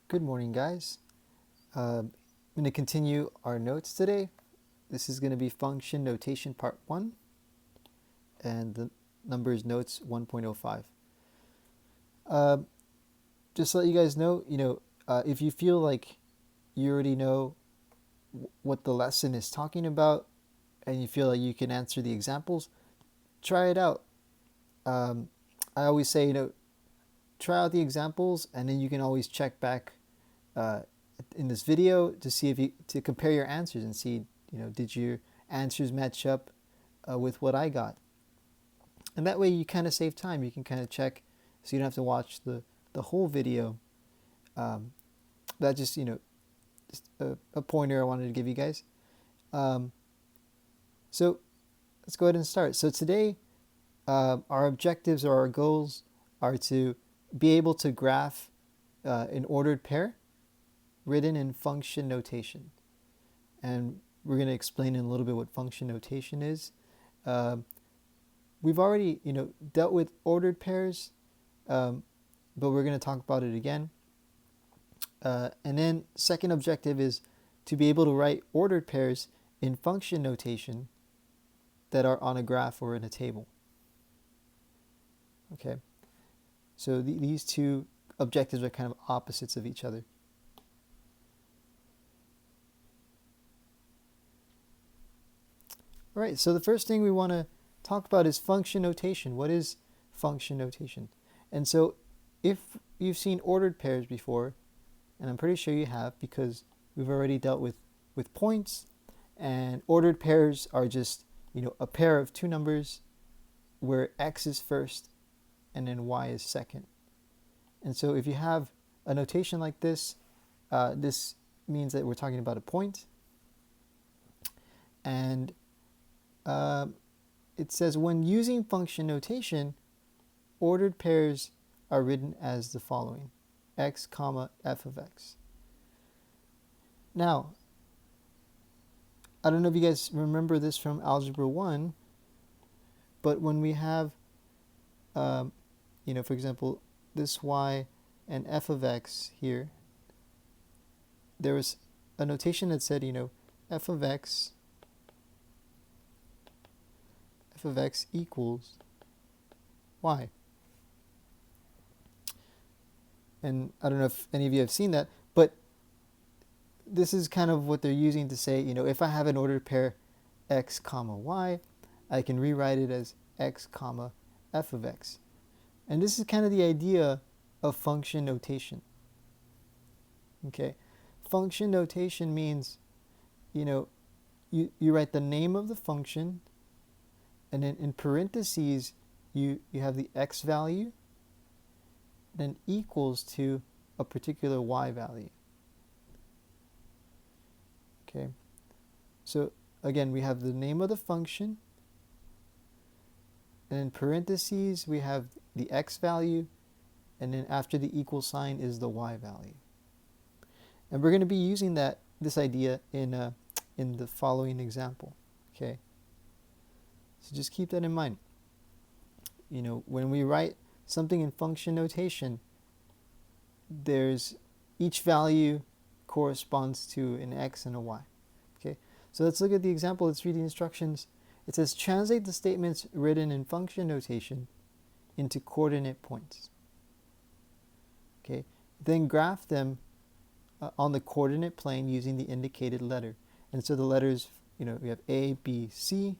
Good morning, guys. I'm going to continue our notes today. This is going to be function notation part 1, and the number is notes 1.05. Just to let you guys know, if you feel like you already know what the lesson is talking about and you feel like you can answer the examples, try it out. I always say, try out the examples and then you can always check back in this video to see if to compare your answers and see, did your answers match up with what I got? And that way you kind of save time. You can kind of check so you don't have to watch the whole video. That just, just a pointer I wanted to give you guys. So let's go ahead and start. So today, our objectives or our goals are to be able to graph an ordered pair written in function notation. And we're going to explain in a little bit what function notation is. We've already, dealt with ordered pairs, but we're going to talk about it again. And then second objective is to be able to write ordered pairs in function notation that are on a graph or in a table. Okay, so these two objectives are kind of opposites of each other. All right, so the first thing we want to talk about is function notation. What is function notation? And so if you've seen ordered pairs before, and I'm pretty sure you have because we've already dealt with points, and ordered pairs are just, a pair of two numbers where x is first and then y is second. And so if you have a notation like this, this means that we're talking about a point. And it says when using function notation, ordered pairs are written as the following: x comma f of x. Now, I don't know if you guys remember this from Algebra 1, but when we have, for example, this y and f of x here, there was a notation that said, f of x equals y. And I don't know if any of you have seen that, but this is kind of what they're using to say, if I have an ordered pair x comma y, I can rewrite it as x comma f of x. And this is kind of the idea of function notation. Okay, function notation means, you write the name of the function, and then in parentheses, you have the x value, then equals to a particular y value. Okay, so again, we have the name of the function, and in parentheses, we have the x value, and then after the equal sign is the y value. And we're going to be using this idea in the following example. Okay, so just keep that in mind. When we write something in function notation, there's each value corresponds to an x and a y. Okay, so let's look at the example. Let's read the instructions. It says translate the statements written in function notation into coordinate points. Okay, then graph them on the coordinate plane using the indicated letter. And so the letters, we have A, B, C.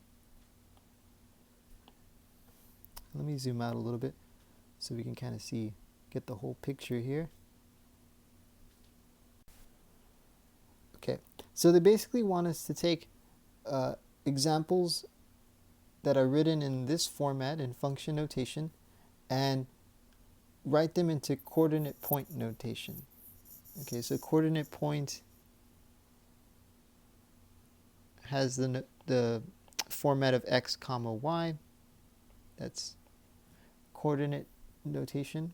Let me zoom out a little bit so we can kind of get the whole picture here. Okay, so they basically want us to take examples that are written in this format in function notation and write them into coordinate point notation. Okay, so coordinate point has the format of x comma y. That's coordinate notation.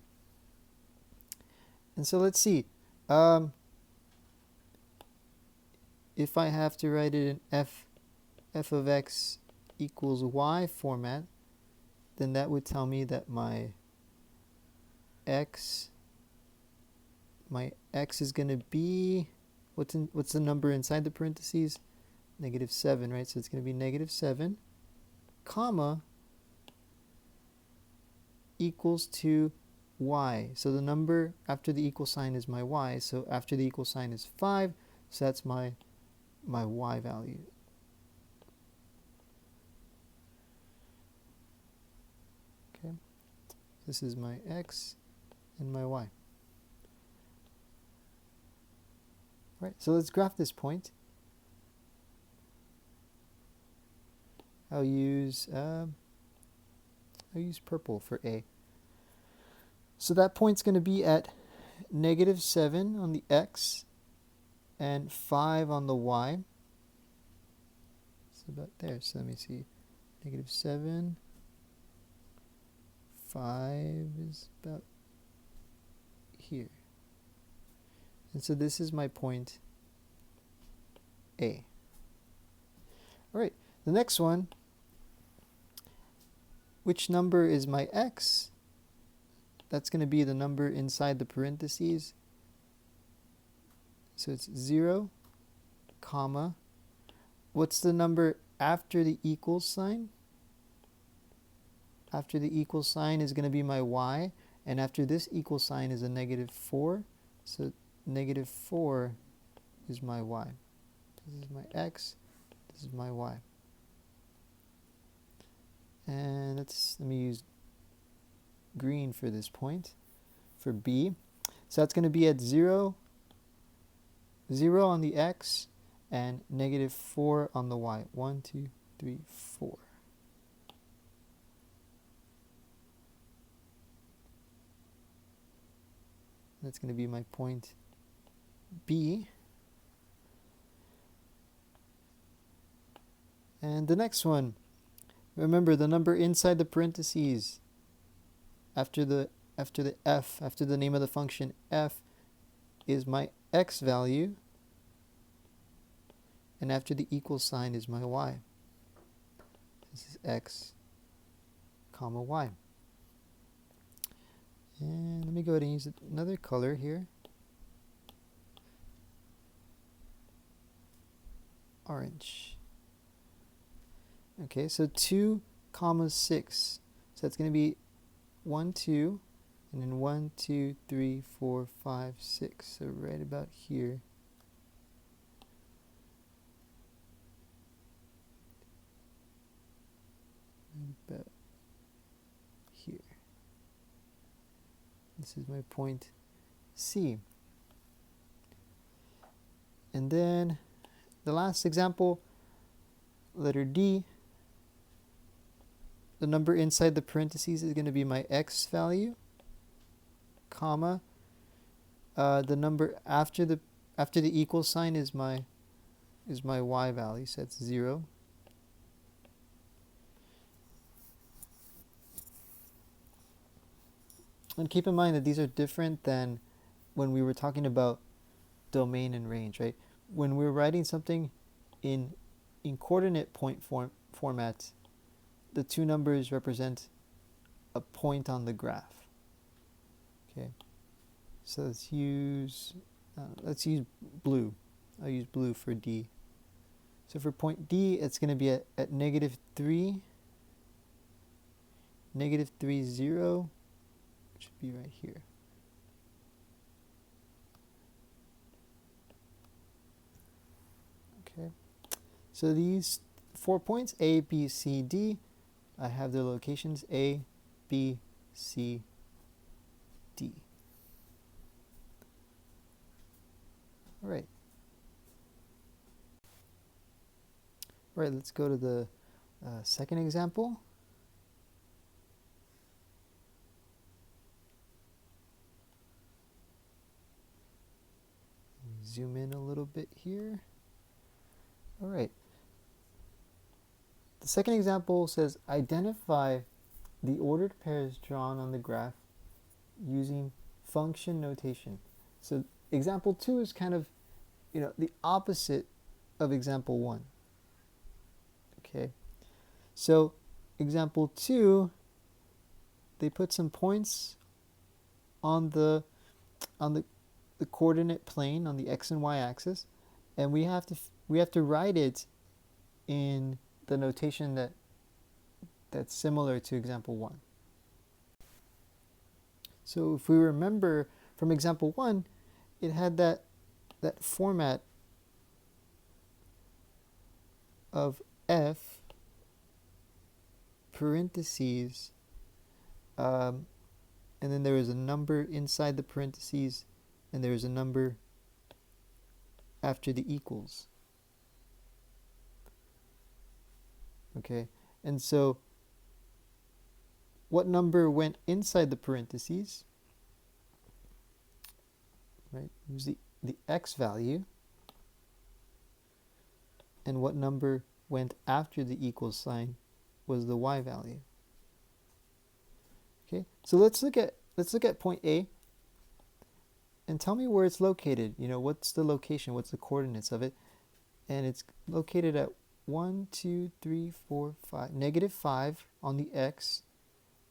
And so let's see. If I have to write it in f of x equals y format, then that would tell me that my my x is going to be, what's the number inside the parentheses? -7, right? So it's going to be -7, comma, equals to y. So the number after the equal sign is my y. So after the equal sign is 5. So that's my y value. Okay. This is my x and my y. All right. So let's graph this point. I'll use purple for A. So that point's going to be at -7 on the x and 5 on the y. It's about there. So let me see. -7, 5 is about here. And so this is my point A. All right. The next one, which number is my x? That's going to be the number inside the parentheses. So it's 0, comma. What's the number after the equal sign? After the equal sign is going to be my y. And after this equal sign is a -4. So -4 is my y. This is my x. This is my y. And let me use green for this point, for B. So that's going to be at 0, 0 on the x, and -4 on the y. 1, 2, 3, 4. That's going to be my point B. And the next one, remember the number inside the parentheses after the f, after the name of the function f, is my x value, and after the equal sign is my y. This is x, comma y. And let me go ahead and use another color here. Orange. Okay, so 2, 6. So that's going to be 1, 2, and then 1, 2, 3, 4, 5, 6. So right about here. Right about here. This is my point C. And then the last example, letter D. The number inside the parentheses is going to be my x value, comma. The number after the equal sign is my y value, so that's 0. And keep in mind that these are different than when we were talking about domain and range, right? When we're writing something in coordinate point format, the two numbers represent a point on the graph. Okay, so let's use blue. I'll use blue for D. So for point D, it's going to be at -3, -3, 0, which should be right here. Okay, so these 4 points, A, B, C, D, I have their locations A, B, C, D. All right. All right, let's go to the second example. Zoom in a little bit here. All right. The second example says identify the ordered pairs drawn on the graph using function notation. So example 2 is kind of, the opposite of example 1. Okay. So example 2, they put some points on the the coordinate plane on the x and y axis, and we have to write it in the notation that's similar to example 1. So if we remember from example 1, it had that format of f parentheses, and then there is a number inside the parentheses, and there is a number after the equals. Okay, and so what number went inside the parentheses? Right, it was the x value. And what number went after the equal sign was the y value. Okay, so let's look at point A and tell me where it's located. You know, what's the location, what's the coordinates of it? And it's located at 1, 2, 3, 4, 5, -5 on the x,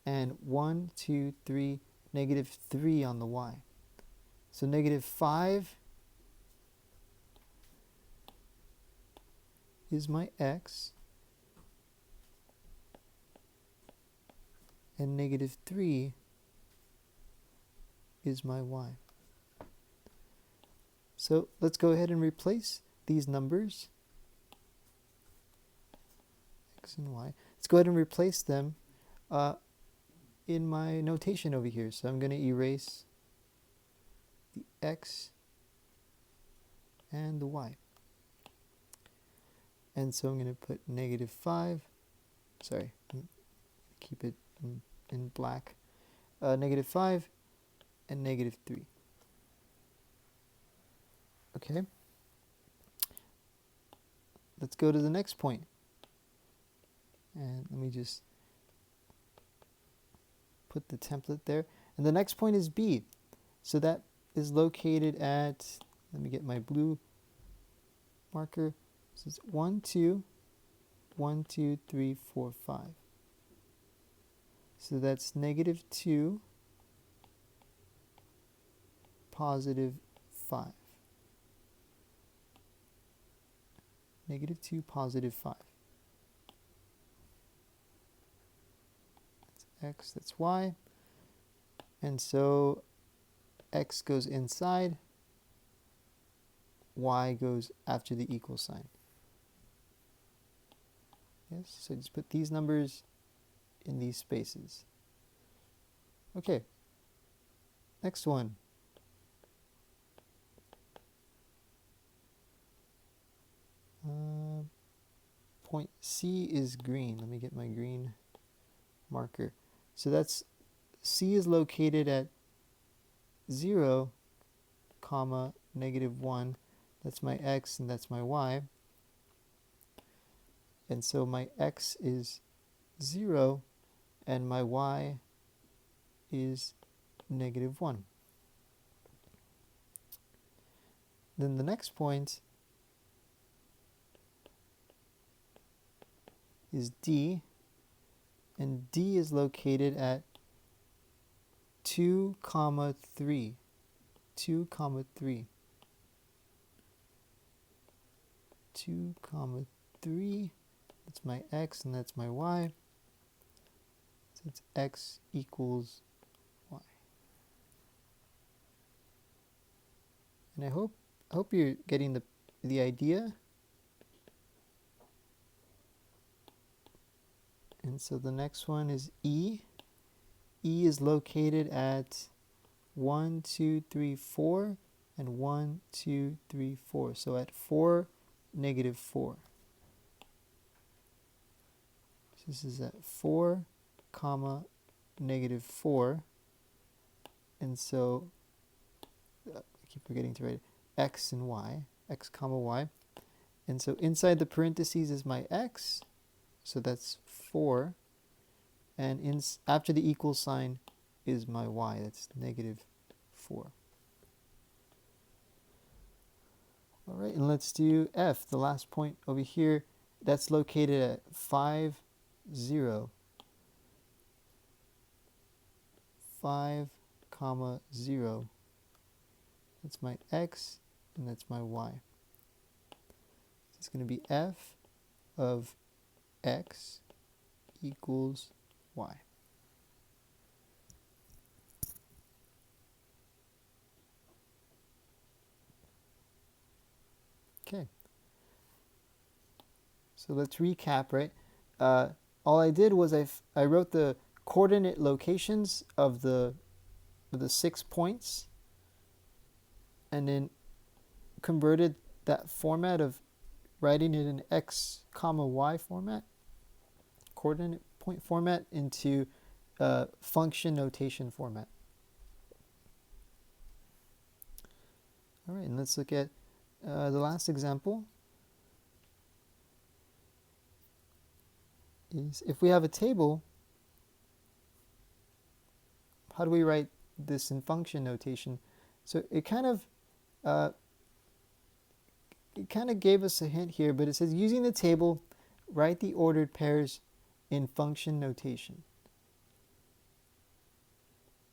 and 1, 2, 3, -3 on the y. So -5 is my x, and -3 is my y. So let's go ahead and replace these numbers, x and y. Let's go ahead and replace them in my notation over here. So I'm going to erase the x and the y. And so I'm going to put -5, sorry, keep it in black, -5 and -3. Okay, let's go to the next point. And let me just put the template there. And the next point is B. So that is located at, let me get my blue marker. So it's 1, 2, 1, 2, 3, 4, 5. So that's -2, +5. -2, +5. That's x, that's y. And so x goes inside, y goes after the equal sign. Yes, so just put these numbers in these spaces. Okay, next one. Point C is green. Let me get my green marker. So that's, C is located at 0, comma, -1. That's my x and that's my y. And so my x is 0 and my y is -1. Then the next point is D, and D is located at 2, 3. 2, 3. 2, 3. That's my x and that's my y. So it's x equals y. And I hope you're getting the idea. And so the next one is E. E is located at 1, 2, 3, 4, and 1, 2, 3, 4. So at 4, -4. So this is at 4, comma, -4. And so, I keep forgetting to write x and y, x, comma, y. And so inside the parentheses is my x, so that's 4. And after the equal sign is my y, that's -4. All right, and let's do F, the last point over here. That's located at 5, 0. 5, comma, 0. That's my x, and that's my y. So it's going to be f of x equals y. Okay. So let's recap, right? All I did was I wrote the coordinate locations of the 6 points, and then converted that format of writing it in x comma y format, coordinate point format, into function notation format. All right, and let's look at the last example. Is if we have a table, how do we write this in function notation? So it kind of gave us a hint here, but it says using the table, write the ordered pairs in function notation.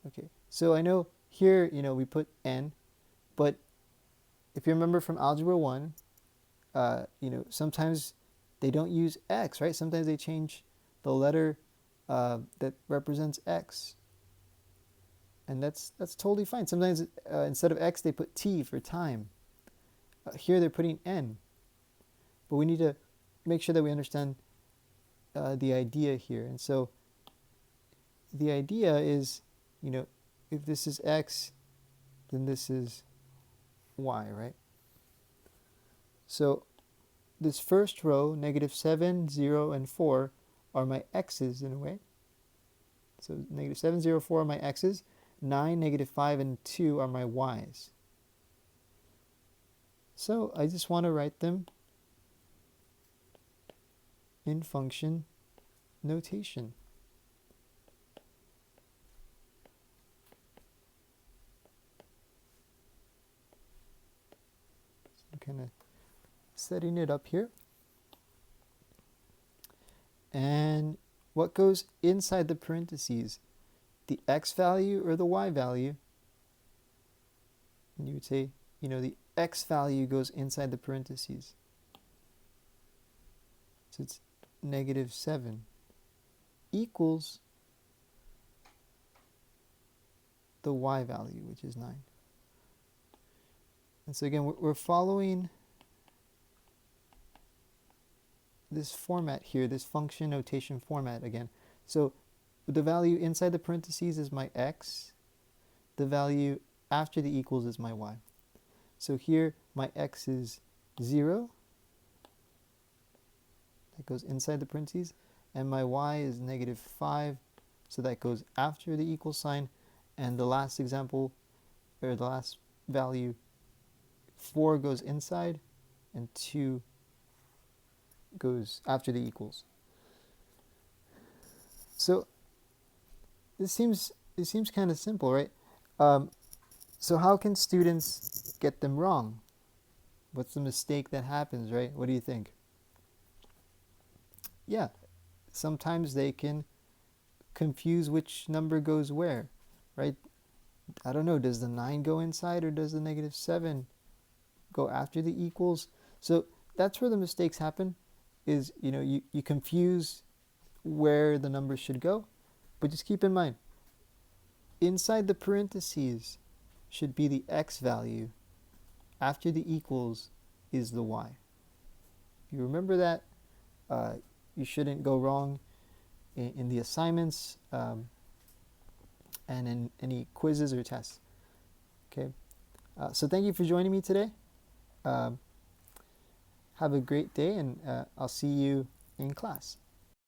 Okay, so I know here, we put n, but if you remember from Algebra 1, sometimes they don't use x, right? Sometimes they change the letter that represents x. And that's totally fine. Sometimes instead of x, they put t for time. Here they're putting n. But we need to make sure that we understand the idea here. And so the idea is, if this is x, then this is y, right? So this first row, -7, 0, and 4, are my x's in a way. So -7, 0, 4 are my x's. 9, -5, and 2 are my y's. So I just want to write them in function notation. So I'm kind of setting it up here. And what goes inside the parentheses? The x value or the y value? And you would say, the x value goes inside the parentheses. So it's -7 equals the y value, which is 9. And so again, we're following this format here, this function notation format again. So the value inside the parentheses is my x. The value after the equals is my y. So here my x is 0. That goes inside the parentheses. And my y is -5. So that goes after the equal sign. And the last example, or the last value, 4 goes inside, and 2 goes after the equals. So it seems kind of simple, right? So how can students get them wrong? What's the mistake that happens, right? What do you think? Yeah, sometimes they can confuse which number goes where, right? I don't know, does the 9 go inside or does the -7 go after the equals? So that's where the mistakes happen, is, you confuse where the numbers should go. But just keep in mind, inside the parentheses should be the x value. After the equals is the y. If you remember that, you shouldn't go wrong in the assignments and in any quizzes or tests. Okay, so thank you for joining me today. Have a great day, and I'll see you in class.